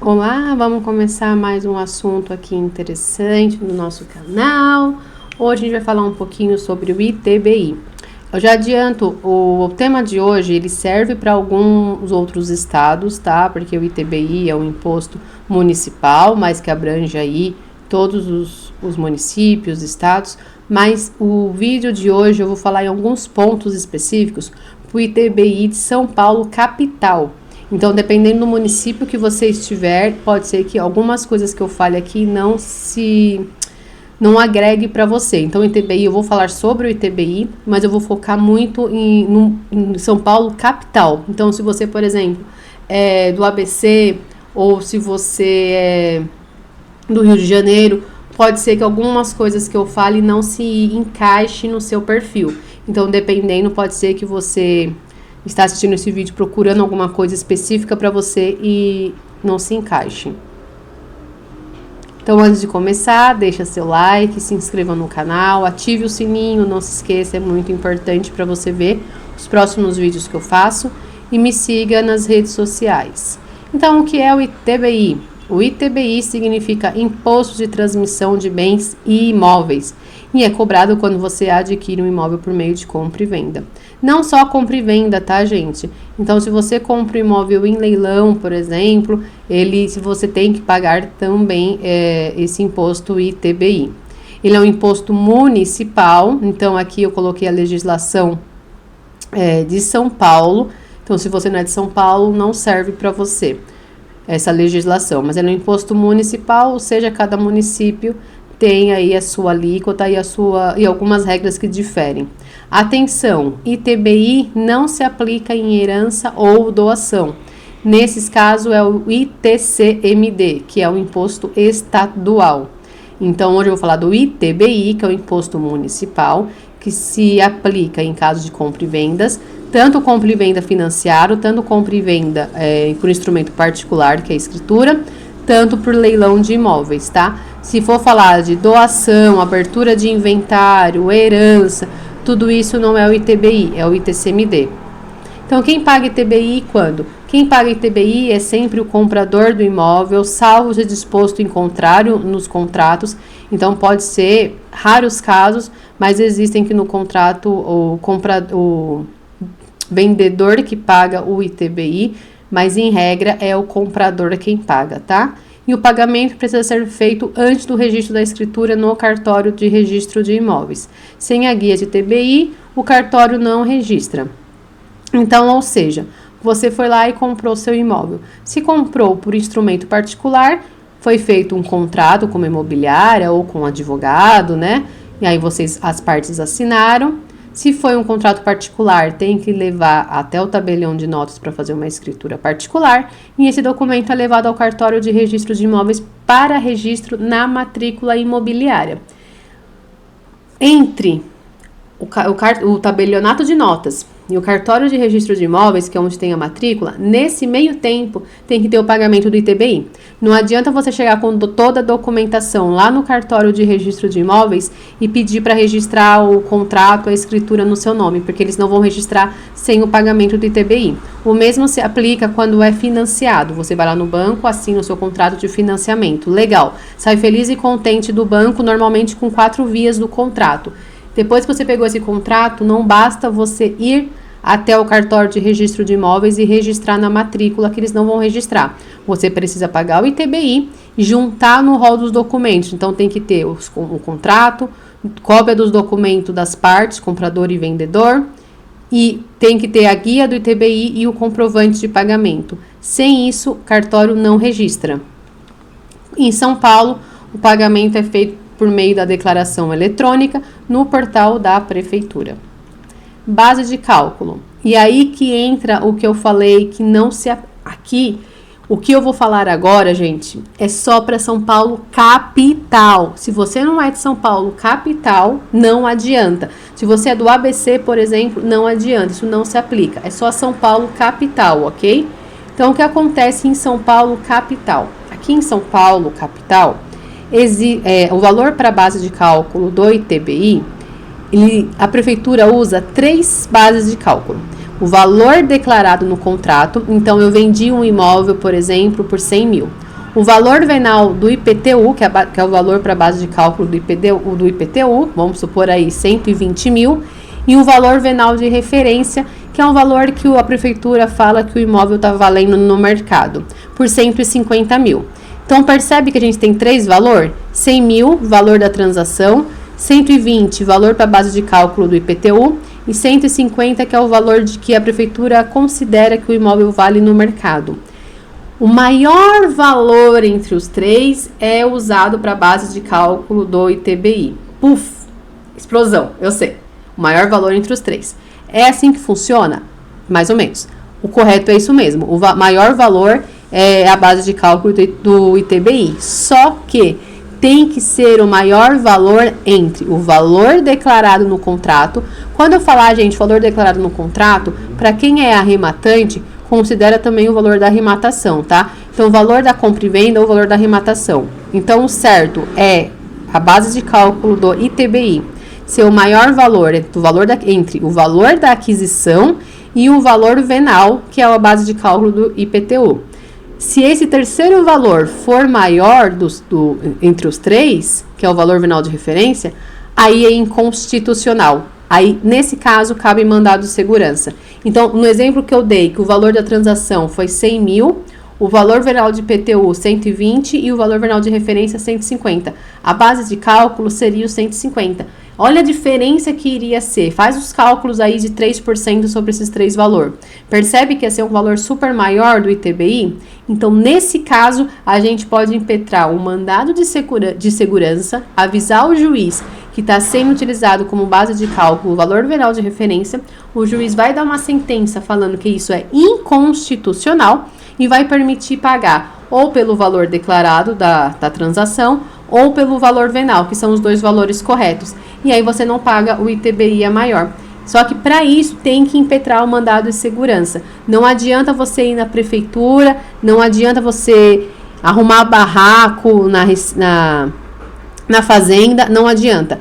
Olá, vamos começar mais um assunto aqui interessante no nosso canal. Hoje a gente vai falar um pouquinho sobre o ITBI. Eu já adianto, o tema de hoje ele serve para alguns outros estados, tá? Porque o ITBI é um imposto municipal, mas que abrange aí todos os municípios, estados. Mas o vídeo de hoje eu vou falar em alguns pontos específicos para o ITBI de São Paulo, capital. Então, dependendo do município que você estiver, pode ser que algumas coisas que eu fale aqui não agregue para você. Então, o ITBI, eu vou falar sobre o ITBI, mas eu vou focar muito em São Paulo, capital. Então, se você, por exemplo, é do ABC, ou se você é do Rio de Janeiro, pode ser que algumas coisas que eu fale não se encaixe no seu perfil. Então, dependendo, pode ser que você está assistindo esse vídeo procurando alguma coisa específica para você e não se encaixe. Então, antes de começar, deixa seu like, se inscreva no canal, ative o sininho, não se esqueça, é muito importante para você ver os próximos vídeos que eu faço e me siga nas redes sociais. Então, o que é o ITBI? O ITBI significa Imposto de Transmissão de Bens e Imóveis e é cobrado quando você adquire um imóvel por meio de compra e venda. Não só compra e venda, tá, gente? Então, se você compra um imóvel em leilão, por exemplo, se você tem que pagar também esse imposto ITBI. Ele é um imposto municipal, então aqui eu coloquei a legislação de São Paulo. Então, se você não é de São Paulo, não serve para você essa legislação, mas é um imposto municipal, ou seja, cada município tem aí a sua alíquota e algumas regras que diferem. Atenção, ITBI não se aplica em herança ou doação. Nesses casos é o ITCMD, que é o imposto estadual. Então, hoje eu vou falar do ITBI, que é o imposto municipal, que se aplica em caso de compra e vendas, tanto compra e venda financiado, tanto compra e venda por instrumento particular, que é a escritura, tanto por leilão de imóveis, tá? Se for falar de doação, abertura de inventário, herança, tudo isso não é o ITBI, é o ITCMD. Então, quem paga ITBI quando? Quem paga ITBI é sempre o comprador do imóvel, salvo se disposto em contrário nos contratos. Então, pode ser raros casos, mas existem que no contrato o vendedor que paga o ITBI, mas em regra é o comprador quem paga, tá? E o pagamento precisa ser feito antes do registro da escritura no cartório de registro de imóveis. Sem a guia de ITBI, o cartório não registra. Então, ou seja, você foi lá e comprou seu imóvel. Se comprou por instrumento particular, foi feito um contrato com uma imobiliária ou com um advogado, né? E aí as partes assinaram. Se foi um contrato particular, tem que levar até o tabelião de notas para fazer uma escritura particular e esse documento é levado ao cartório de registro de imóveis para registro na matrícula imobiliária. Entre o tabelionato de notas e o cartório de registro de imóveis, que é onde tem a matrícula, nesse meio tempo tem que ter o pagamento do ITBI. Não adianta você chegar com toda a documentação lá no cartório de registro de imóveis e pedir para registrar o contrato, a escritura no seu nome, porque eles não vão registrar sem o pagamento do ITBI. O mesmo se aplica quando é financiado. Você vai lá no banco, assina o seu contrato de financiamento. Legal. Sai feliz e contente do banco, normalmente com 4 vias do contrato. Depois que você pegou esse contrato, não basta você ir até o cartório de registro de imóveis e registrar na matrícula, que eles não vão registrar. Você precisa pagar o ITBI e juntar no rol dos documentos. Então, tem que ter o contrato, cópia dos documentos das partes, comprador e vendedor, e tem que ter a guia do ITBI e o comprovante de pagamento. Sem isso, o cartório não registra. Em São Paulo, o pagamento é feito por meio da declaração eletrônica no portal da prefeitura. Base de cálculo. E aí que entra o que eu falei que não se... Aqui, o que eu vou falar agora, gente, é só para São Paulo capital. Se você não é de São Paulo capital, não adianta. Se você é do ABC, por exemplo, não adianta. Isso não se aplica. É só São Paulo capital, ok? Então, o que acontece em São Paulo capital? Aqui em São Paulo capital, o valor para a base de cálculo do ITBI, a prefeitura usa 3 bases de cálculo. o valor declarado no contrato. Então, eu vendi um imóvel, por exemplo, por 100 mil. o valor venal do IPTU, que é o valor para base de cálculo do IPTU, vamos supor aí 120 mil, e o valor venal de referência, que é um valor que a prefeitura fala que o imóvel está valendo no mercado, por 150 mil. Então, percebe que a gente tem 3 valores? 100 mil, valor da transação, 120, valor para base de cálculo do IPTU, e 150, que é o valor de que a prefeitura considera que o imóvel vale no mercado. O maior valor entre os 3 é usado para base de cálculo do ITBI. Puf! Explosão, eu sei. O maior valor entre os 3. É assim que funciona? Mais ou menos. O correto é isso mesmo. O maior valor é a base de cálculo do ITBI. Só que tem que ser o maior valor entre o valor declarado no contrato. Quando eu falar, gente, valor declarado no contrato, para quem é arrematante, considera também o valor da arrematação, tá? Então, o valor da compra e venda ou o valor da arrematação. Então, o certo é a base de cálculo do ITBI ser o maior valor entre o valor da aquisição e o valor venal, que é a base de cálculo do IPTU. Se esse terceiro valor for maior entre os 3, que é o valor venal de referência, aí é inconstitucional. Aí, nesse caso, cabe mandado de segurança. Então, no exemplo que eu dei, que o valor da transação foi 100 mil, o valor venal de IPTU 120 e o valor venal de referência 150. A base de cálculo seria o 150. Olha a diferença que iria ser. Faz os cálculos aí de 3% sobre esses 3 valores. Percebe que ia ser um valor super maior do ITBI? Então, nesse caso, a gente pode impetrar um mandado de segurança, avisar o juiz que está sendo utilizado como base de cálculo o valor venal de referência. O juiz vai dar uma sentença falando que isso é inconstitucional e vai permitir pagar ou pelo valor declarado da transação ou pelo valor venal, que são os 2 valores corretos. E aí você não paga o ITBI maior. Só que para isso tem que impetrar o mandado de segurança. Não adianta você ir na prefeitura, não adianta você arrumar barraco na fazenda, não adianta.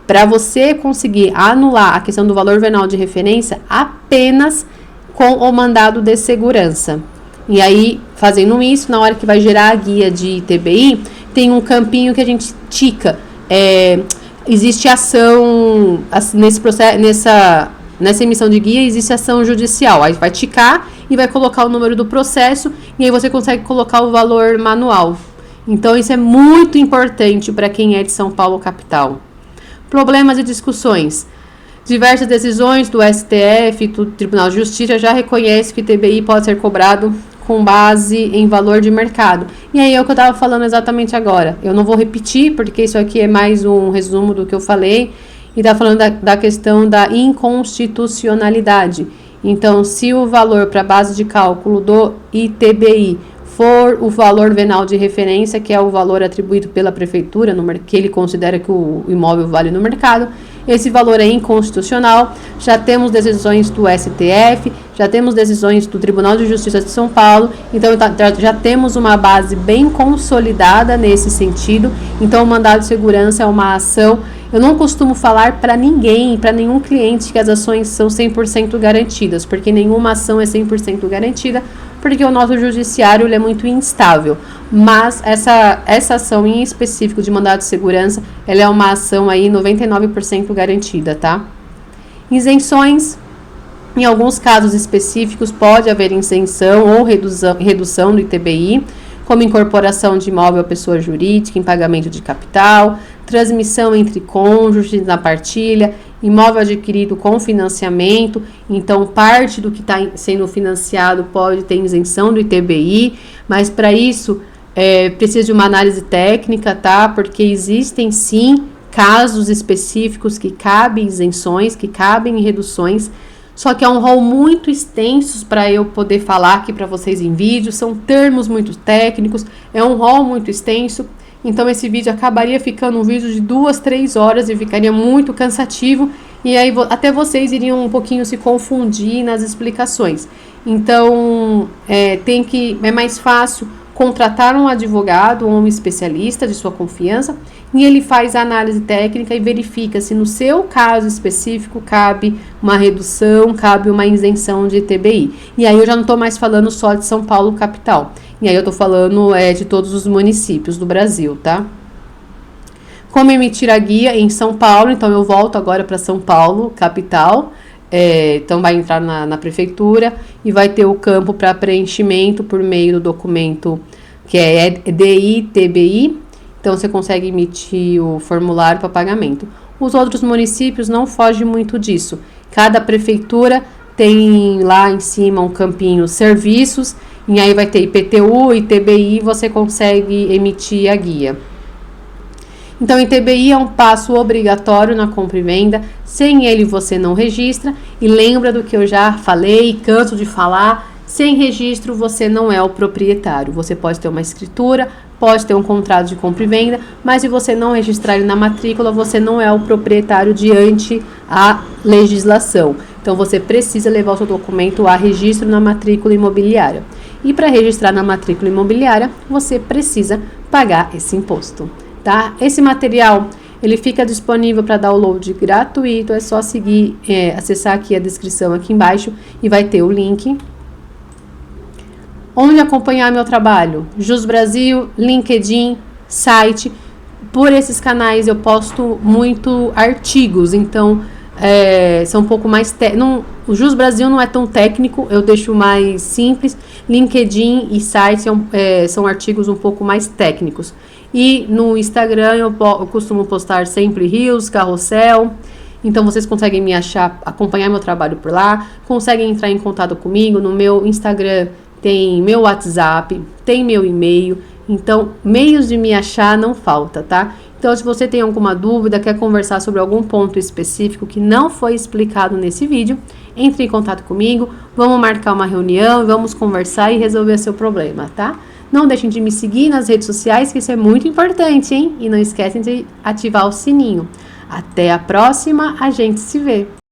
Para você conseguir anular a questão do valor venal de referência, apenas com o mandado de segurança. E aí, fazendo isso, na hora que vai gerar a guia de ITBI, tem um campinho que a gente tica. Existe ação, nesse processo, nessa emissão de guia, existe ação judicial. Aí vai ticar e vai colocar o número do processo e aí você consegue colocar o valor manual. Então, isso é muito importante para quem é de São Paulo, capital. Problemas e discussões. Diversas decisões do STF e do Tribunal de Justiça já reconhecem que o ITBI pode ser cobrado com base em valor de mercado. E aí é o que eu estava falando exatamente agora. Eu não vou repetir, porque isso aqui é mais um resumo do que eu falei. E está falando da questão da inconstitucionalidade. Então, se o valor para base de cálculo do ITBI for o valor venal de referência, que é o valor atribuído pela prefeitura, que ele considera que o imóvel vale no mercado, esse valor é inconstitucional. Já temos decisões do STF, já temos decisões do Tribunal de Justiça de São Paulo, então já temos uma base bem consolidada nesse sentido. Então, o mandado de segurança é uma ação. Eu não costumo falar para ninguém, para nenhum cliente, que as ações são 100% garantidas, porque nenhuma ação é 100% garantida, porque o nosso judiciário ele é muito instável. Mas essa ação em específico de mandado de segurança, ela é uma ação aí 99% garantida, tá? Isenções. Em alguns casos específicos, pode haver isenção ou redução do ITBI, como incorporação de imóvel à pessoa jurídica em pagamento de capital, transmissão entre cônjuges na partilha, imóvel adquirido com financiamento. Então, parte do que está sendo financiado pode ter isenção do ITBI, mas para isso precisa de uma análise técnica, tá? Porque existem sim casos específicos que cabem isenções, que cabem reduções. Só que é um rol muito extenso para eu poder falar aqui para vocês em vídeo, são termos muito técnicos, é um rol muito extenso, então esse vídeo acabaria ficando um vídeo de 2, 3 horas e ficaria muito cansativo, e aí até vocês iriam um pouquinho se confundir nas explicações. Então, é mais fácil contratar um advogado ou um especialista de sua confiança, e ele faz a análise técnica e verifica se no seu caso específico cabe uma redução, cabe uma isenção de ITBI. E aí eu já não estou mais falando só de São Paulo capital. E aí eu tô falando de todos os municípios do Brasil, tá? Como emitir a guia em São Paulo, então eu volto agora para São Paulo, capital. Então vai entrar na prefeitura e vai ter o campo para preenchimento por meio do documento que é DI-TBI. Então você consegue emitir o formulário para pagamento. Os outros municípios não fogem muito disso. Cada prefeitura tem lá em cima um campinho serviços, e aí vai ter IPTU e TBI, você consegue emitir a guia. Então, ITBI é um passo obrigatório na compra e venda, sem ele você não registra, e lembra do que eu já falei, canso de falar, sem registro você não é o proprietário. Você pode ter uma escritura, pode ter um contrato de compra e venda, mas se você não registrar ele na matrícula, você não é o proprietário diante a legislação. Então, você precisa levar o seu documento a registro na matrícula imobiliária. E para registrar na matrícula imobiliária, você precisa pagar esse imposto. Tá? Esse material ele fica disponível para download gratuito, é só seguir, acessar aqui a descrição aqui embaixo e vai ter o link. Onde acompanhar meu trabalho? Jus Brasil, LinkedIn, site. Por esses canais eu posto muito artigos, então são um pouco mais o Jus Brasil não é tão técnico, eu deixo mais simples. LinkedIn e site são artigos um pouco mais técnicos. E no Instagram eu costumo postar sempre reels, carrossel. Então vocês conseguem me achar, acompanhar meu trabalho por lá, conseguem entrar em contato comigo. No meu Instagram tem meu WhatsApp, tem meu e-mail. Então, meios de me achar não falta, tá? Então, se você tem alguma dúvida, quer conversar sobre algum ponto específico que não foi explicado nesse vídeo, entre em contato comigo, vamos marcar uma reunião, vamos conversar e resolver seu problema, tá? Não deixem de me seguir nas redes sociais, que isso é muito importante, hein? E não esquecem de ativar o sininho. Até a próxima, a gente se vê!